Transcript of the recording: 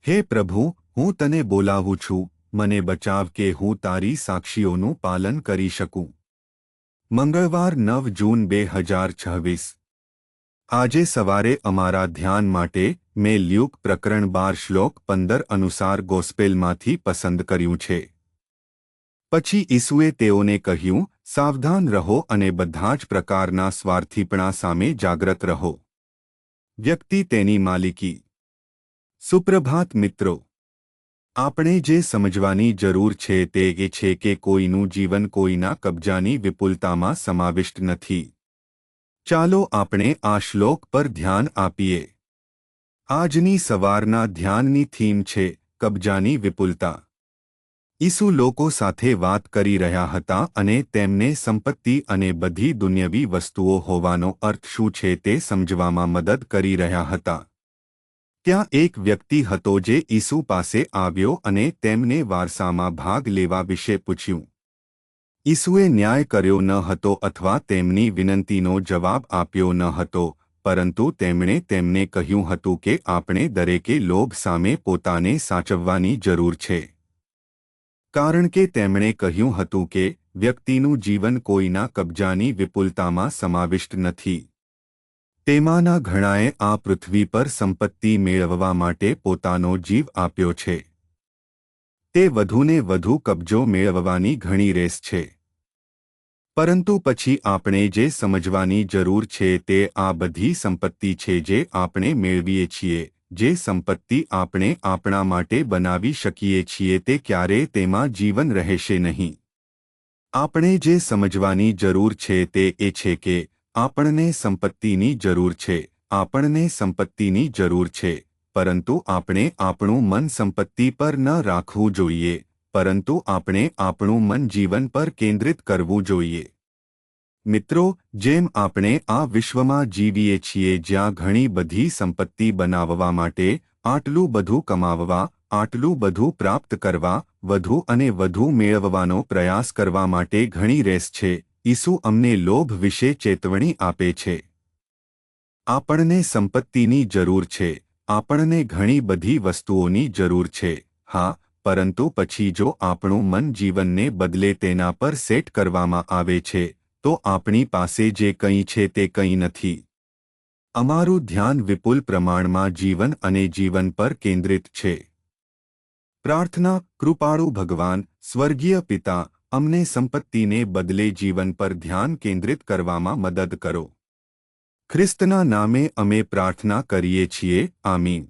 હે પ્રભુ, હું તને બોલાવું છું, મને બચાવ કે હું તારી સાક્ષીઓનું પાલન કરી શકું. મંગળવાર 9 જૂન 2026. આજે સવારે અમારા ધ્યાન માટે મેં લ્યુક પ્રકરણ 12 શ્લોક 15 અનુસાર ગોસ્પેલમાંથી પસંદ કર્યું છે. પછી ઈસુએ તેઓને કહ્યું, સાવધાન રહો અને બધા જ પ્રકારના સ્વાર્થીપણા સામે જાગ્રત રહો. વ્યક્તિ તેની માલિકી. સુપ્રભાત મિત્રો. આપણે જે સમજવાની જરૂર છે તે એ છે કે કોઈનું જીવન કોઈના કબજાની વિપુલતામાં સમાવિષ્ટ નથી. ચાલો આપણે આ શ્લોક પર ધ્યાન આપીએ. આજની સવારના ધ્યાનની થીમ છે કબજાની વિપુલતા. ઈસુ લોકો સાથે વાત કરી રહ્યા હતા અને તેમને સંપત્તિ અને બધી દુન્યવી વસ્તુઓ હોવાનો અર્થ શું છે તે સમજવામાં મદદ કરી રહ્યા હતા. ત્યાં એક વ્યક્તિ હતો જે ઈસુ પાસે આવ્યો અને તેમને વારસામાં ભાગ લેવા વિશે પૂછ્યું. ઈસુએ ન્યાય કર્યો ન હતો અથવા તેમની વિનંતીનો જવાબ આપ્યો ન હતો, પરંતુ તેમણે તેમને કહ્યું હતું કે આપણે દરેકે લોભ સામે પોતાને સાચવવાની જરૂર છે. કારણ કે તેમણે કહ્યું હતું કે વ્યક્તિનું જીવન કોઈના કબજાની વિપુલતામાં સમાવિષ્ટ નથી. તેમાંના ઘણાએ આ પૃથ્વી પર સંપત્તિ મેળવવા માટે પોતાનો જીવ આપ્યો છે. તે વધુને વધુ કબજો મેળવવાની ઘણી રેસ છે. પરંતુ પછી આપણે જે સમજવાની જરૂર છે તે આ બધી સંપત્તિ છે જે આપણે મેળવીએ છીએ, જે સંપત્તિ આપણે આપણા માટે બનાવી શકીએ છીએ તે ક્યારેય તેમાં જીવન રહેશે નહીં. આપણે જે સમજવાની જરૂર છે તે એ છે કે આપણને સંપત્તિની જરૂર છે, આપણને સંપત્તિની જરૂર છે, પરંતુ આપણે આપણું મન સંપત્તિ પર ન રાખવું જોઈએ, પરંતુ આપણે આપણું મન જીવન પર કેન્દ્રિત કરવું જોઈએ. મિત્રો, જેમ આપણે આ વિશ્વમાં જીવીએ છીએ જ્યાં ઘણી બધી સંપત્તિ બનાવવા માટે, આટલું બધું કમાવવા, આટલું બધું પ્રાપ્ત કરવા, વધુ અને વધુ મેળવવાનો પ્રયાસ કરવા માટે ઘણી રેસ છે, ઈસુ અમને લોભ વિશે ચેતવણી આપે છે. આપણને સંપત્તિની જરૂર છે, આપણને ઘણી બધી વસ્તુઓની જરૂર છે, હા, પરંતુ પછી જો આપણું મન જીવનને બદલે તેના પર સેટ કરવામાં આવે છે, તો આપણી પાસે જે કંઈ છે તે કંઈ નથી. અમારું ધ્યાન વિપુલ પ્રમાણમાં જીવન અને જીવન પર કેન્દ્રિત છે. પ્રાર્થના. કૃપાળુ ભગવાન, સ્વર્ગીય પિતા, અમને સંપત્તિને બદલે જીવન પર ધ્યાન કેન્દ્રિત કરવામાં મદદ કરો. ખ્રિસ્તના નામે અમે પ્રાર્થના કરીએ છીએ. આમીન.